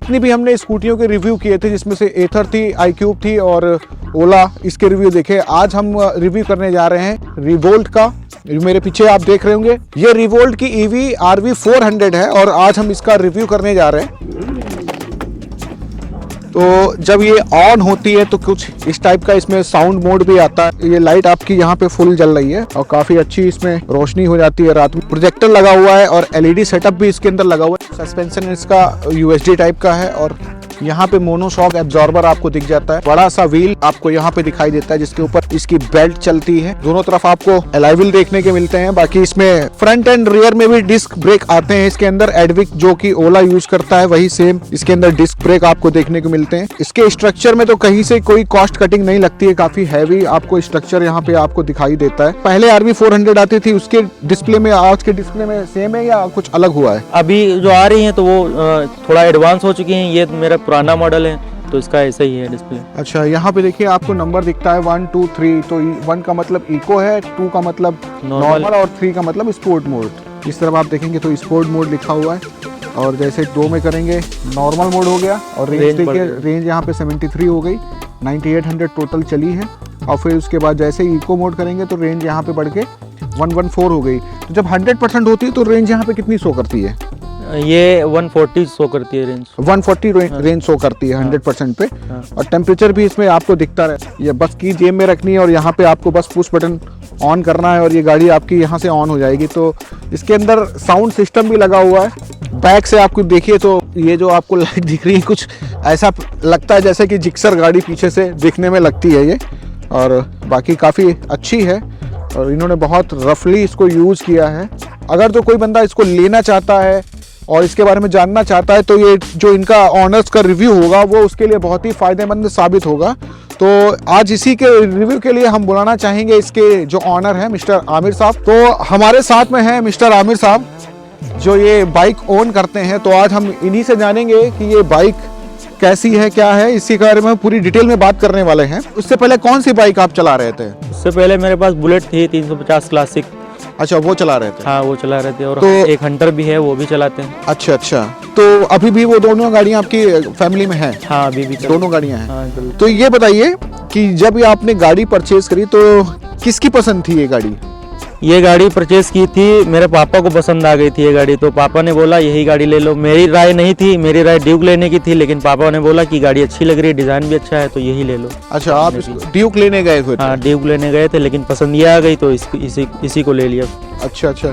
जितनी भी हमने स्कूटियों के रिव्यू किए थे, जिसमें से एथर थी, iQube थी और ओला, इसके रिव्यू देखे। आज हम रिव्यू करने जा रहे हैं रिवोल्ट का। मेरे पीछे आप देख रहे होंगे, ये रिवोल्ट की EV RV 400 है और आज हम इसका रिव्यू करने जा रहे हैं। तो जब ये ऑन होती है तो कुछ इस टाइप का इसमें साउंड मोड भी आता है। ये लाइट आपकी यहाँ पे फुल जल रही है और काफी अच्छी इसमें रोशनी हो जाती है रात में। प्रोजेक्टर लगा हुआ है और LED सेटअप भी इसके अंदर लगा हुआ है। सस्पेंशन इसका USD टाइप का है और यहाँ पे मोनोशॉक एब्जॉर्बर आपको दिख जाता है। बड़ा सा व्हील आपको यहाँ पे दिखाई देता है जिसके ऊपर इसकी बेल्ट चलती है। दोनों तरफ आपको एलॉय व्हील देखने के मिलते हैं। बाकी इसमें फ्रंट एंड रियर में भी डिस्क ब्रेक आते हैं। इसके अंदर एडविक जो कि ओला यूज करता है वही सेम इसके अंदर डिस्क ब्रेक आपको देखने को मिलते हैं। इसके स्ट्रक्चर में तो कहीं से कोई कॉस्ट कटिंग नहीं लगती है। काफी हैवी आपको स्ट्रक्चर यहाँ पे आपको दिखाई देता है। पहले RV 400 आती थी, उसके डिस्प्ले में आज के डिस्प्ले में सेम है या कुछ अलग हुआ है? अभी जो आ रही हैं तो वो थोड़ा एडवांस हो चुकी हैं। ये मेरा पुराना मॉडल है तो इसका ऐसा ही है डिस्प्ले। अच्छा, यहाँ पे देखिए आपको नंबर दिखता है 1 2 3। तो 1 का मतलब इको है, 2 का मतलब नॉर्मल और 3 का मतलब स्पोर्ट मोड। इस तरफ आप देखेंगे तो स्पोर्ट मोड लिखा हुआ है और जैसे 2 में करेंगे नॉर्मल मोड हो गया और रेंज देखिए, रेंज यहाँ पे 73 हो गई, 9800 टोटल चली है। और फिर उसके बाद जैसे इको मोड करेंगे तो रेंज यहाँ पे बढ़ के 114 हो गई। तो जब 100% होती है तो रेंज यहाँ पे कितनी शो करती है? ये 140 शो करती है रेंज। 140 रेंज शो करती है 100% पे। और टेम्परेचर भी इसमें आपको दिखता रहे। ये बस की जेब में रखनी है और यहाँ पे आपको बस पुश बटन ऑन करना है और ये गाड़ी आपकी यहाँ से ऑन हो जाएगी। तो इसके अंदर साउंड सिस्टम भी लगा हुआ है। बैक से आपको देखिए तो ये जो आपको लाइट दिख रही है, कुछ ऐसा लगता है जैसे कि जिक्सर गाड़ी पीछे से दिखने में लगती है ये। और बाकी काफ़ी अच्छी है और इन्होंने बहुत रफली इसको यूज़ किया है। अगर तो कोई बंदा इसको लेना चाहता है और इसके बारे में जानना चाहता है तो ये जो इनका ऑनर्स का रिव्यू होगा वो उसके लिए बहुत ही फ़ायदेमंद साबित होगा। तो आज इसी के रिव्यू के लिए हम बुलाना चाहेंगे इसके जो ऑनर हैं मिस्टर आमिर साहब। तो हमारे साथ में हैं मिस्टर आमिर साहब जो ये बाइक ओन करते हैं। तो आज हम इन्हीं से जानेंगे कि ये बाइक कैसी है, क्या है, इसी के बारे में पूरी डिटेल में बात करने वाले हैं। उससे पहले कौन सी बाइक आप चला रहे थे? उससे पहले मेरे पास बुलेट थी 350 क्लासिक। अच्छा, वो चला रहे थे? हाँ, वो चला रहे थे और तो एक हंटर भी है, वो भी चलाते हैं। अच्छा अच्छा, तो अभी भी वो दोनों गाड़ियाँ आपकी फैमिली में हैं? हाँ, अभी भी दोनों गाड़ियाँ हैं। हाँ, तो ये बताइए कि जब ये आपने गाड़ी परचेज करी तो किसकी पसंद थी ये गाड़ी? ये गाड़ी परचेज की थी, मेरे पापा को पसंद आ गई थी ये गाड़ी, तो पापा ने बोला यही गाड़ी ले लो। मेरी राय नहीं थी, मेरी राय ड्यूक लेने की थी, लेकिन पापा ने बोला कि गाड़ी अच्छी लग रही है, डिजाइन भी अच्छा है, तो यही ले लो। अच्छा, आप ड्यूक लेने गए थे? हाँ, ड्यूक लेने गए थे, लेकिन पसंद ये आ गई तो इसी को ले लिया। अच्छा अच्छा,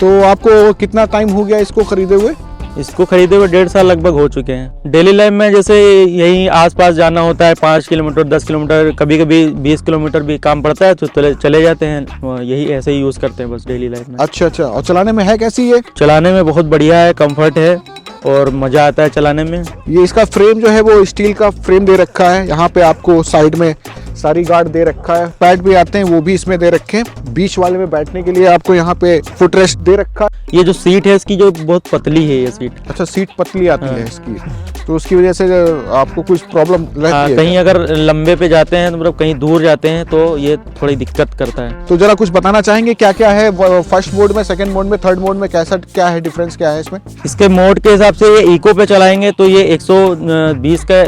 तो आपको कितना टाइम हो गया इसको खरीदे हुए? इसको खरीदे हुए 1.5 साल लगभग हो चुके हैं। डेली लाइफ में जैसे यहीं आसपास जाना होता है, 5 किलोमीटर 10 किलोमीटर, कभी कभी 20 किलोमीटर भी काम पड़ता है तो चले जाते हैं। यही ऐसे ही यूज करते हैं बस डेली लाइफ में। अच्छा अच्छा, और चलाने में है कैसी ये? चलाने में बहुत बढ़िया है, कंफर्ट है और मजा आता है चलाने में। ये इसका फ्रेम जो है वो स्टील का फ्रेम दे रखा है। यहाँ पे आपको साइड में सारी गार्ड दे रखा है, पैड भी आते हैं वो भी इसमें दे रखे हैं। बीच वाले में बैठने के लिए आपको यहाँ पे फुट रेस्ट दे रखा है। ये जो सीट है इसकी जो बहुत पतली है ये सीट। अच्छा, सीट पतली आती है इसकी, तो उसकी वजह से आपको कुछ प्रॉब्लम रहती है? कहीं अगर लंबे पे जाते हैं, मतलब कहीं दूर जाते हैं तो ये थोड़ी दिक्कत करता है। तो जरा कुछ बताना चाहेंगे क्या क्या है फर्स्ट मोड में, सेकंड मोड में, थर्ड मोड में, कैसा क्या है डिफरेंस, क्या है इसमें? इसके मोड के हिसाब से ये इको पे चलाएंगे तो ये 120 का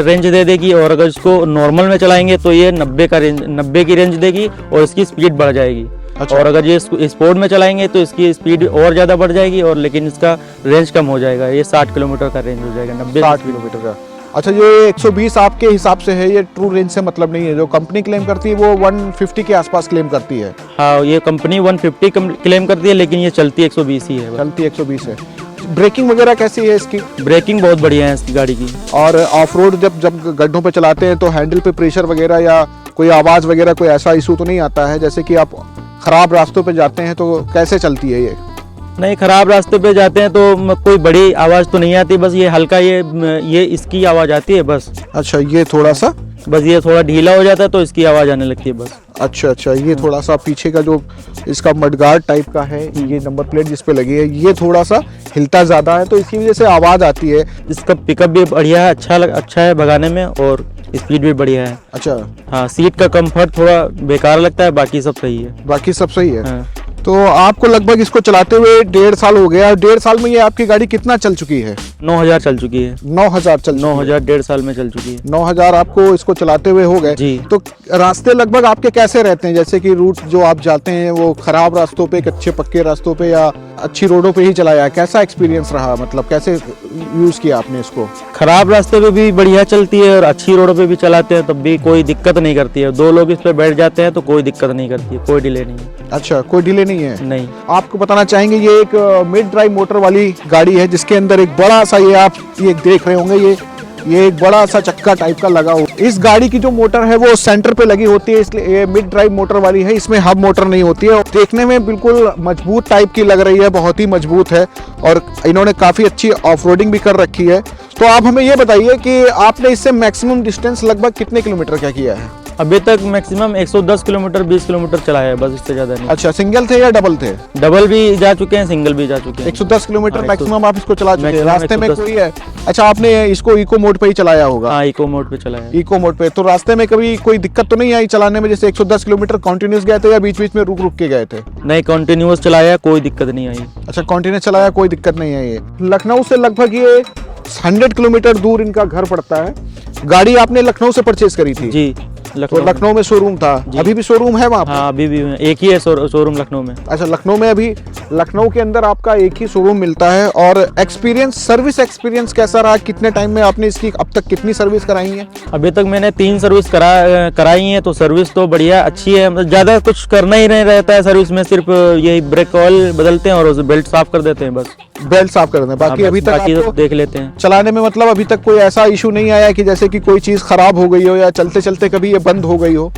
रेंज दे देगी और अगर इसको नॉर्मल में चलाएंगे तो ये 90 की रेंज देगी और इसकी स्पीड बढ़ जाएगी। अच्छा। और अगर ये स्पोर्ट में चलाएंगे तो इसकी स्पीड और ज़्यादा बढ़ जाएगी और लेकिन इसका रेंज कम हो जाएगा। ये 60 किलोमीटर का रेंज हो जाएगा, 60 किलोमीटर का। अच्छा, ये 120 आपके हिसाब से है, ये ट्रू रेंज से मतलब नहीं है। जो कंपनी क्लेम करती है वो 150 के आसपास क्लेम करती है। हाँ, ये कंपनी 150 क्लेम करती है लेकिन ये चलती 120 ही है। चलती 120 है। ब्रेकिंग वगैरह कैसी है इसकी? ब्रेकिंग बहुत बढ़िया है इसकी गाड़ी की। और ऑफ रोड जब गड्ढों पे चलाते हैं तो हैंडल पे प्रेशर वगैरह या कोई आवाज़ वगैरह कोई ऐसा इशू तो नहीं आता है? जैसे कि आप खराब रास्तों पे जाते हैं तो कैसे चलती है ये? नहीं, खराब रास्ते पे जाते हैं तो कोई बड़ी आवाज़ तो नहीं आती, बस ये हल्का ये इसकी आवाज़ आती है बस। अच्छा, ये थोड़ा सा बस ये थोड़ा ढीला हो जाता है तो इसकी आवाज़ आने लगती है बस। अच्छा अच्छा, ये थोड़ा सा पीछे का जो इसका मडगार्ड टाइप का है, ये नंबर प्लेट जिस पे लगी है, ये थोड़ा सा हिलता ज़्यादा है तो इसकी वजह से आवाज़ आती है। इसका पिकअप भी बढ़िया है, अच्छा है भगाने में और स्पीड भी बढ़िया है। अच्छा, हाँ, सीट का कंफर्ट थोड़ा बेकार लगता है, बाकी सब सही है। बाकी सब सही है। हाँ। तो आपको लगभग इसको चलाते हुए 1.5 साल हो गया। 1.5 साल में ये आपकी गाड़ी कितना चल चुकी है? 9000 चल चुकी है। 9000 चल 9000 1.5 साल में चल चुकी है। 9000 आपको इसको चलाते हुए हो गए जी। तो रास्ते लगभग आपके कैसे रहते हैं? जैसे कि रूट जो आप जाते हैं वो खराब रास्तों पे, कच्चे पक्के रास्तों पे या अच्छी रोडों पे ही चलाया? कैसा एक्सपीरियंस रहा, मतलब कैसे यूज किया आपने इसको? खराब रास्ते पे भी बढ़िया चलती है और अच्छी रोड पे भी चलाते हैं तब भी कोई दिक्कत नहीं करती है। 2 लोग इस पे बैठ जाते हैं तो कोई दिक्कत नहीं करती है, कोई डिले नहीं है। अच्छा, कोई डिले नहीं है? नहीं। आपको बताना चाहेंगे ये एक मिड ड्राइव मोटर वाली गाड़ी है जिसके अंदर एक बड़ा सा, ये आप ये देख रहे होंगे, ये एक बड़ा सा चक्का टाइप का लगा हुआ। इस गाड़ी की जो मोटर है वो सेंटर पे लगी होती है, इसलिए ये मिड ड्राइव मोटर वाली है। इसमें हब मोटर नहीं होती है। देखने में बिल्कुल मजबूत टाइप की लग रही है, बहुत ही मजबूत है और इन्होंने काफी अच्छी ऑफ रोडिंग भी कर रखी है। तो आप हमें ये बताइए कि आपने इससे मैक्सिमम डिस्टेंस लगभग कितने किलोमीटर का किया है? अभी तक मैक्सिमम 110 किलोमीटर 20 किलोमीटर चलाया है, बस इससे ज्यादा नहीं। अच्छा, सिंगल थे या डबल थे? डबल भी जा चुके हैं, सिंगल भी जा चुके हैं। 110 किलोमीटर हाँ, मैक्सिमम आप इसको चला चुके हैं। maximum रास्ते में 110 कोई है? अच्छा, आपने इसको इको मोड पे ही चलाया होगा? हाँ, इको मोड पे चलाया है। इको मोड पे। तो रास्ते में कभी कोई दिक्कत तो नहीं आई चलाने में? जैसे 110 किलोमीटर कंटिन्यूस गए थे या बीच बीच में रुक रुक के गए थे? नहीं, कंटिन्यूअस चलाया, कोई दिक्कत नहीं आई। अच्छा, कंटिन्यूस चलाया, कोई दिक्कत नहीं आई है। लखनऊ से लगभग ये 100 किलोमीटर दूर इनका घर पड़ता है। गाड़ी आपने लखनऊ से परचेज करी थी? जी, तो लखनऊ में शोरूम था, अभी भी शोरूम है वहाँ पे? हाँ, अभी भी एक ही है शोरूम लखनऊ में। अच्छा, लखनऊ में अभी लखनऊ के अंदर आपका एक ही शोरूम मिलता है। और एक्सपीरियंस, सर्विस एक्सपीरियंस कैसा रहा? कितने टाइम में आपने इसकी अब तक कितनी सर्विस कराई है? अभी तक मैंने 3 सर्विस कराई है, तो सर्विस तो बढ़िया अच्छी है। मतलब ज़्यादा कुछ करना ही नहीं रहता है सर्विस में, सिर्फ यही ब्रेक ऑयल बदलते हैं और उस बेल्ट साफ कर देते हैं, बस बेल्ट साफ कर देते हैं। बाकी अभी तक आपको देख लेते हैं चलाने में, मतलब अभी तक कोई ऐसा इशू नहीं आया कि जैसे कि कोई चीज़ खराब हो गई हो या चलते चलते कभी ये बंद हो गई हो?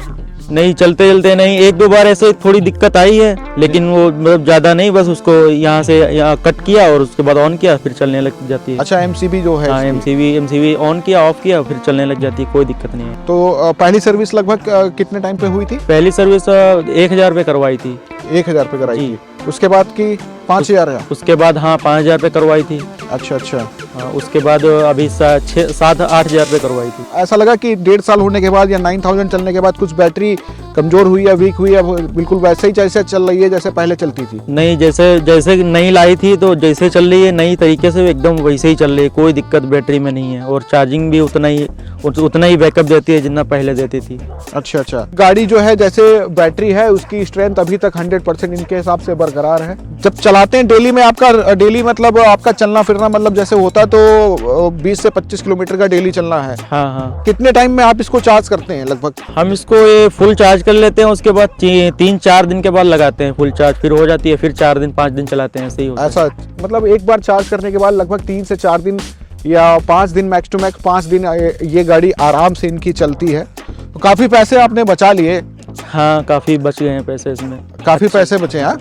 नहीं, चलते चलते नहीं। 1-2 बार ऐसे थोड़ी दिक्कत आई है, लेकिन वो मतलब ज़्यादा नहीं, बस उसको यहाँ से कट किया और उसके बाद ऑन किया, फिर चलने लग जाती है। अच्छा, एमसीबी जो है? हाँ, एमसीबी ऑन किया, ऑफ किया, फिर चलने लग जाती है, कोई दिक्कत नहीं है। तो पहली सर्विस लगभग कितने टाइम पे हुई थी? पहली सर्विस 1000 पे करवाई थी। 1000 पे कराई थी। उसके बाद की 5000 है? उसके बाद हाँ 5000 पे करवाई थी। अच्छा अच्छा। हाँ, उसके बाद अभी 7-8 हजार पे करवाई थी। ऐसा लगा कि 1.5 साल होने के बाद या 9000 चलने के बाद कुछ बैटरी कमजोर हुई या वीक हुई या बिल्कुल वैसे ही जैसे चल रही है जैसे पहले चलती थी? नहीं, जैसे नई लाई थी तो जैसे चल रही है नई तरीके से एकदम वैसे ही चल रही है, कोई दिक्कत बैटरी में नहीं है और चार्जिंग भी उतना ही बैकअप देती है जितना पहले देती थी। अच्छा अच्छा। गाड़ी जो है जैसे बैटरी है उसकी स्ट्रेंथ अभी तक 100% इनके हिसाब से बरकरार है। जब चलाते हैं डेली में, आपका डेली मतलब आपका चलना फिरना मतलब जैसे होता है तो 20 से 25 किलोमीटर का डेली चलना है? हाँ हाँ। कितने टाइम में आप इसको चार्ज करते हैं लगभग? हम इसको ये फुल चार्ज कर लेते हैं, उसके बाद 3-4 दिन के बाद लगाते हैं फुल चार्ज, फिर हो जाती है, फिर 4 दिन 5 दिन चलाते हैं, ऐसे ही होता है। ऐसा मतलब एक बार चार्ज करने के बाद लगभग 3 से 4 दिन या 5 दिन, मैक्स टू मैक्स 5 दिन ये गाड़ी आराम से इनकी चलती है। तो काफी पैसे आपने बचा लिए। हाँ, काफी बच गए हैं पैसे इसमें, काफी पैसे बचे हैं।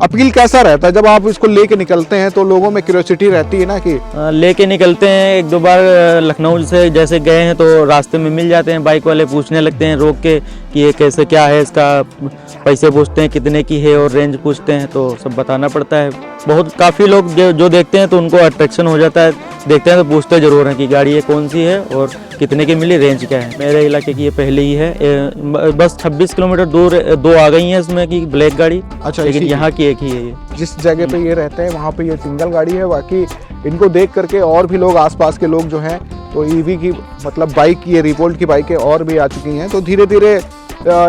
अपील कैसा रहता है जब आप इसको लेके निकलते हैं? तो लोगों में क्यूरियोसिटी रहती है ना कि लेके निकलते हैं। 1-2 बार लखनऊ से जैसे गए हैं तो रास्ते में मिल जाते हैं, बाइक वाले पूछने लगते हैं रोक के कि ये कैसे क्या है, इसका पैसे पूछते हैं कितने की है और रेंज पूछते हैं, तो सब बताना पड़ता है। बहुत काफ़ी लोग जो देखते हैं तो उनको अट्रैक्शन हो जाता है, देखते हैं तो पूछते जरूर हैं कि गाड़ी ये कौन सी है और कितने की मिली, रेंज क्या है। मेरे इलाके की ये पहले ही है, बस 26 किलोमीटर दूर 2 आ गई हैं इसमें की ब्लैक गाड़ी। अच्छा, लेकिन यहाँ की एक ही है ये। जिस जगह पे ये रहते हैं वहाँ पे ये सिंगल गाड़ी है। बाकी इनको देख करके और भी लोग, आसपास के लोग जो हैं तो ईवी की मतलब बाइक, ये रिवोल्ट की बाइकें और भी आ चुकी हैं। तो धीरे धीरे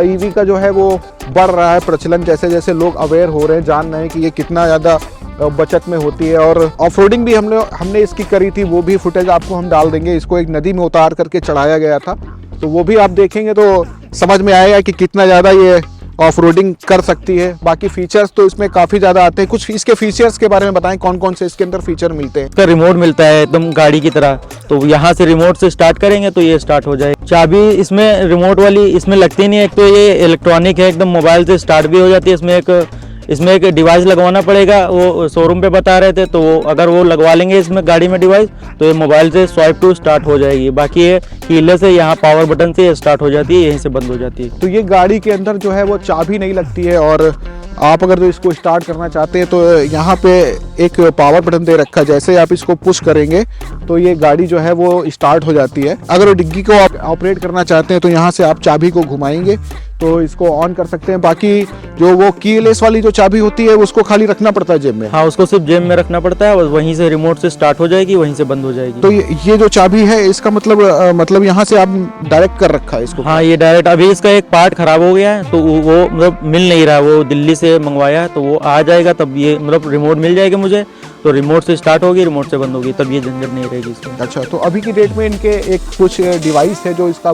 ईवी का जो है वो बढ़ रहा है प्रचलन, जैसे जैसे लोग अवेयर हो रहे हैं, जान रहे हैं कि ये कितना ज़्यादा बचत में होती है। और ऑफ रोडिंग भी हमने इसकी करी थी, वो भी फुटेज आपको हम डाल देंगे। इसको एक नदी में उतार करके चढ़ाया गया था, तो वो भी आप देखेंगे तो समझ में आएगा कि कितना ज़्यादा ये ऑफ रोडिंग कर सकती है। बाकी फीचर्स तो इसमें काफ़ी ज़्यादा आते हैं। कुछ इसके फीचर्स के बारे में बताएं, कौन कौन से इसके अंदर फीचर मिलते हैं? इसका रिमोट मिलता है एकदम गाड़ी की तरह, तो यहाँ से रिमोट से स्टार्ट करेंगे तो ये स्टार्ट हो जाए। चाबी इसमें रिमोट वाली इसमें लगती नहीं है, एक तो ये इलेक्ट्रॉनिक है, एकदम मोबाइल से स्टार्ट भी हो जाती है। इसमें एक डिवाइस लगवाना पड़ेगा, वो शोरूम पे बता रहे थे, तो अगर वो लगवा लेंगे इसमें गाड़ी में डिवाइस तो ये मोबाइल से स्वाइप टू स्टार्ट हो जाएगी। बाकी ये कीलेस से यहाँ पावर बटन से स्टार्ट हो जाती है, यहीं से बंद हो जाती है। तो ये गाड़ी के अंदर जो है वो चाबी नहीं लगती है, और आप अगर तो इसको स्टार्ट करना चाहते हैं तो यहाँ पे एक पावर बटन दे रखा है, जैसे आप इसको पुश करेंगे तो ये गाड़ी जो है वो स्टार्ट हो जाती है। अगर वो डिग्गी को आप ऑपरेट करना चाहते हैं तो यहाँ से आप चाबी को घुमाएंगे तो इसको ऑन कर सकते हैं। बाकी जो वो कीलेस वाली जो चाबी होती है उसको खाली रखना पड़ता है जेब में। हाँ, उसको सिर्फ जेब में रखना पड़ता है और वहीं से रिमोट से स्टार्ट हो जाएगी, वहीं से बंद हो जाएगी। तो ये जो चाबी है इसका मतलब यहाँ से आप डायरेक्ट कर रखा है इसको? हाँ, ये डायरेक्ट, अभी इसका एक पार्ट खराब हो गया है तो वो मतलब मिल नहीं रहा है, वो दिल्ली से मंगवाया है, तो वो आ जाएगा तब ये मतलब रिमोट मिल जाएगी मुझे, तो रिमोट से स्टार्ट होगी, रिमोट से बंद होगी, तब ये झंझट नहीं रहेगी इसमें। अच्छा, तो अभी की डेट में इनके एक कुछ डिवाइस है जो इसका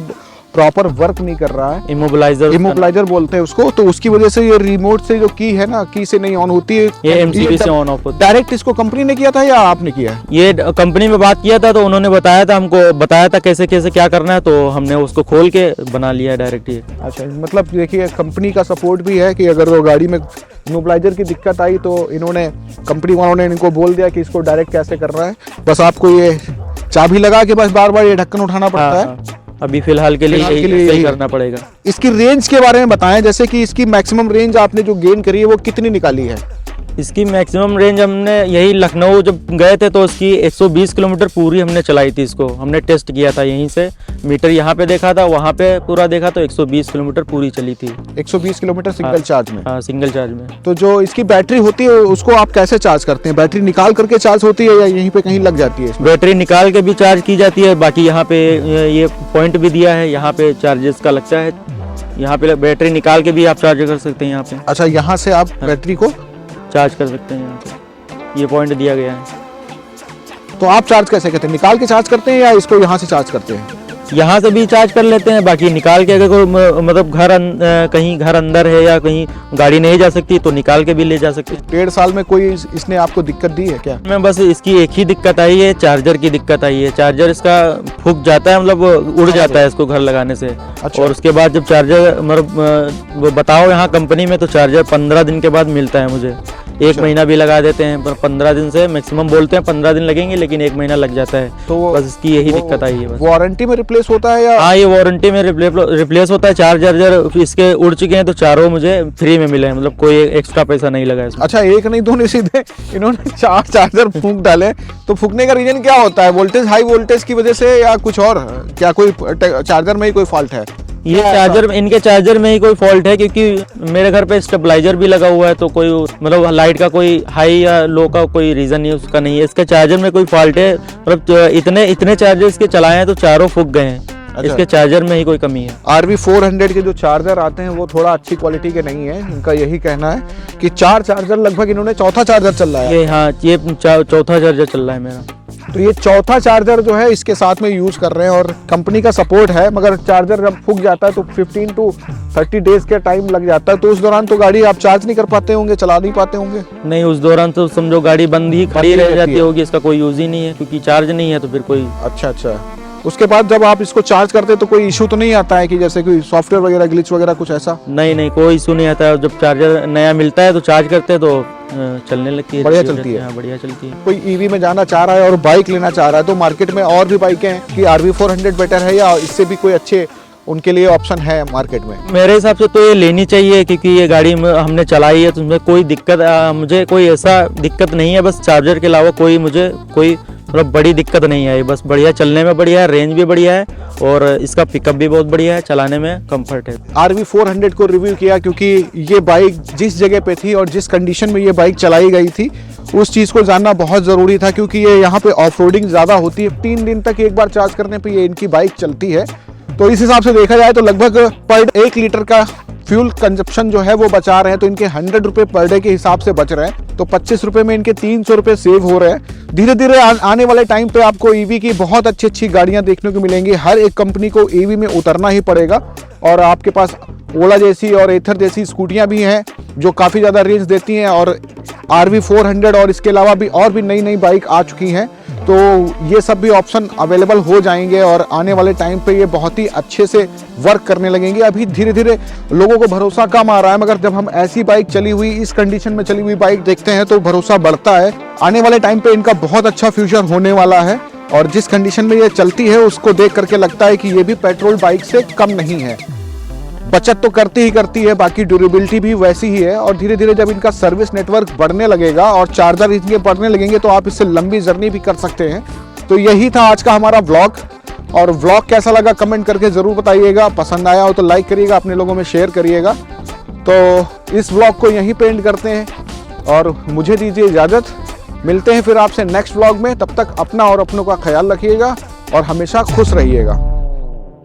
प्रॉपर वर्क नहीं कर रहा है, इमोबिलाइजर बोलते हैं उसको, तो उसकी वजह से ये रिमोट से जो की है ना, की से नहीं ऑन होती है, ये एमसीबी से ऑन ऑफ होती है। डायरेक्ट इसको कंपनी ने किया था या आपने किया है? ये कंपनी में बात किया था तो उन्होंने बताया था, हमको बताया था कैसे कैसे क्या करना है, तो हमने उसको खोल के बना लिया है डायरेक्ट ये। अच्छा, मतलब देखिए कंपनी का सपोर्ट भी है कि अगर वो गाड़ी में इमोबिलाइजर की दिक्कत आई तो इन्होंने, कंपनी वालों ने इनको बोल दिया कि इसको डायरेक्ट कैसे करना है, बस आपको ये चाबी लगा के बस बार बार ये ढक्कन उठाना पड़ता है। अभी फिलहाल के लिए यही करना पड़ेगा। इसकी रेंज के बारे में बताएं, जैसे कि इसकी मैक्सिमम रेंज आपने जो गेन करी है वो कितनी निकाली है? इसकी मैक्सिमम रेंज हमने यही लखनऊ जब गए थे तो इसकी 120 किलोमीटर पूरी हमने चलाई थी, इसको हमने टेस्ट किया था यहीं से, मीटर यहाँ पे देखा था, वहाँ पे पूरा देखा तो 120 किलोमीटर पूरी चली थी। 120 किलोमीटर सिंगल चार्ज में? हाँ, सिंगल चार्ज में। तो जो इसकी बैटरी होती है उसको आप कैसे चार्ज करते हैं? बैटरी निकाल करके चार्ज होती है या यहीं पे कहीं लग जाती है? बैटरी निकाल के भी चार्ज की जाती है, बाकी यहाँ पे ये पॉइंट भी दिया है, यहाँ पे चार्जेस का लगता है, यहाँ पे बैटरी निकाल के भी आप चार्ज कर सकते हैं यहाँ पे। अच्छा, यहाँ से आप बैटरी को चार्ज कर सकते हैं, यहाँ पे ये पॉइंट दिया गया है। तो आप चार्ज कैसे करते हैं? निकाल के चार्ज करते हैं या इसको यहाँ से चार्ज करते हैं? यहाँ से भी चार्ज कर लेते हैं, बाकी निकाल के अगर कोई मतलब कहीं घर अंदर है या कहीं गाड़ी नहीं जा सकती तो निकाल के भी ले जा सकते। 1.5 साल में कोई इसने आपको दिक्कत दी है क्या? मैं बस इसकी एक ही दिक्कत आई है, चार्जर की दिक्कत आई है। चार्जर इसका फूक जाता है, मतलब उड़ जाता है इसको घर लगाने से। अच्छा। और उसके बाद जब चार्जर मतलब वो बताओ यहाँ कंपनी में तो चार्जर 15 दिन के बाद मिलता है मुझे। एक महीना भी लगा देते हैं, पर 15 दिन से मैक्सिमम बोलते हैं 15 दिन लगेंगे, लेकिन 1 महीना लग जाता है। तो बस इसकी यही दिक्कत आई है। वारंटी में रिप्लेस होता है या? हाँ, ये वारंटी में रिप्लेस होता है। चार्जर इसके उड़ चुके हैं तो चारों मुझे फ्री में मिले हैं, मतलब कोई एक्स्ट्रा पैसा नहीं लगा इसमें। अच्छा, एक नहीं दो नहीं, सीधे इन्होंने 4 चार्जर फूंक डाले। तो फूकने का रीजन क्या होता है? वोल्टेज, हाई वोल्टेज की वजह से या कुछ और? क्या कोई चार्जर में ही कोई फॉल्ट है? ये चार्जर, इनके चार्जर में ही कोई फॉल्ट है, क्योंकि मेरे घर पे स्टेबलाइजर भी लगा हुआ है, तो कोई मतलब लाइट का कोई हाई या लो का कोई रीजन नहीं, उसका नहीं है। इसके चार्जर में कोई फॉल्ट है, मतलब इतने चार्जर इसके चलाए हैं तो चारों फूक गए हैं। अच्छा। इसके चार्जर में ही कोई कमी है। RV400 के जो चार्जर आते हैं वो थोड़ा अच्छी क्वालिटी के नहीं है, इनका यही कहना है कि 4 चार्जर लगभग इन्होंने, चौथा चार्जर चल रहा है। हाँ, ये चौथा चार्जर चल रहा है मेरा। तो ये चौथा चार्जर जो है इसके साथ में यूज कर रहे हैं और कंपनी का सपोर्ट है, मगर चार्जर जब फूक जाता है तो 15 to 30 डेज के टाइम लग जाता है। तो उस दौरान तो गाड़ी आप चार्ज नहीं कर पाते होंगे, चला नहीं पाते होंगे? नहीं, उस दौरान तो समझो गाड़ी बंद ही खड़ी रह जाती होगी, इसका कोई यूज ही नहीं है, क्योंकि चार्ज नहीं है तो फिर कोई। अच्छा। उसके बाद जब आप इसको चार्ज करते हैं तो कोई इशू तो नहीं आता है कि जैसे कोई सॉफ्टवेयर वगैरह ग्लिच वगैरह कुछ ऐसा? नहीं, कोई इशू नहीं आता है। जब चार्जर नया मिलता है तो चार्ज करते हैं तो चलने लगती है, बढ़िया चलती है। हाँ, बढ़िया चलती है। कोई ईवी में जाना चाह रहा है और बाइक लेना चाह रहा है तो मार्केट में और भी बाइकें हैं कि RV400 बेटर है या इससे भी कोई अच्छे उनके लिए ऑप्शन है मार्केट में? मेरे हिसाब से तो ये लेनी चाहिए, क्योंकि ये गाड़ी हमने चलाई है तो उसमें कोई दिक्कत, मुझे कोई ऐसा दिक्कत नहीं है। बस चार्जर के अलावा मुझे कोई मतलब बड़ी दिक्कत नहीं आई। बस बढ़िया, चलने में बढ़िया है, रेंज भी बढ़िया है और इसका पिकअप भी बहुत बढ़िया है, चलाने में कंफर्ट है। RV400 को रिव्यू किया क्योंकि ये बाइक जिस जगह पे थी और जिस कंडीशन में ये बाइक चलाई गई थी उस चीज़ को जानना बहुत ज़रूरी था, क्योंकि ये यहाँ पे ऑफ रोडिंग ज़्यादा होती है। 3 दिन तक एक बार चार्ज करने पे ये इनकी बाइक चलती है। तो इस हिसाब से देखा जाए तो लगभग पर 1 लीटर का फ्यूल कंजप्शन जो है वो बचा रहे हैं, तो इनके 100 रुपये पर डे के हिसाब से बच रहे हैं, तो 25 रुपये में इनके 300 रुपये सेव हो रहे हैं। धीरे धीरे आने वाले टाइम पे आपको ईवी की बहुत अच्छी गाड़ियां देखने को मिलेंगी। हर एक कंपनी को ईवी में उतरना ही पड़ेगा और आपके पास ओला जैसी और एथर जैसी स्कूटियां भी हैं जो काफ़ी ज़्यादा रेंज देती हैं और RV400 और इसके अलावा भी और भी नई बाइक आ चुकी हैं। तो ये सब भी ऑप्शन अवेलेबल हो जाएंगे और आने वाले टाइम पे ये बहुत ही अच्छे से वर्क करने लगेंगे। अभी धीरे धीरे लोगों को भरोसा कम आ रहा है, मगर जब हम ऐसी बाइक चली हुई, इस कंडीशन में चली हुई बाइक देखते हैं तो भरोसा बढ़ता है। आने वाले टाइम पे इनका बहुत अच्छा फ्यूचर होने वाला है और जिस कंडीशन में ये चलती है उसको देख करके लगता है कि ये भी पेट्रोल बाइक से कम नहीं है। बचत तो करती है, बाकी ड्यूरेबिलिटी भी वैसी ही है और धीरे धीरे जब इनका सर्विस नेटवर्क बढ़ने लगेगा और चार्जर इनके बढ़ने लगेंगे तो आप इससे लंबी जर्नी भी कर सकते हैं। तो यही था आज का हमारा व्लॉग। और व्लॉग कैसा लगा कमेंट करके ज़रूर बताइएगा। पसंद आया हो तो लाइक करिएगा, अपने लोगों में शेयर करिएगा। तो इस व्लॉग को यहीं पे एंड करते हैं और मुझे दीजिए इजाज़त। मिलते हैं फिर आपसे नेक्स्ट व्लॉग में। तब तक अपना और अपनों का ख्याल रखिएगा और हमेशा खुश रहिएगा।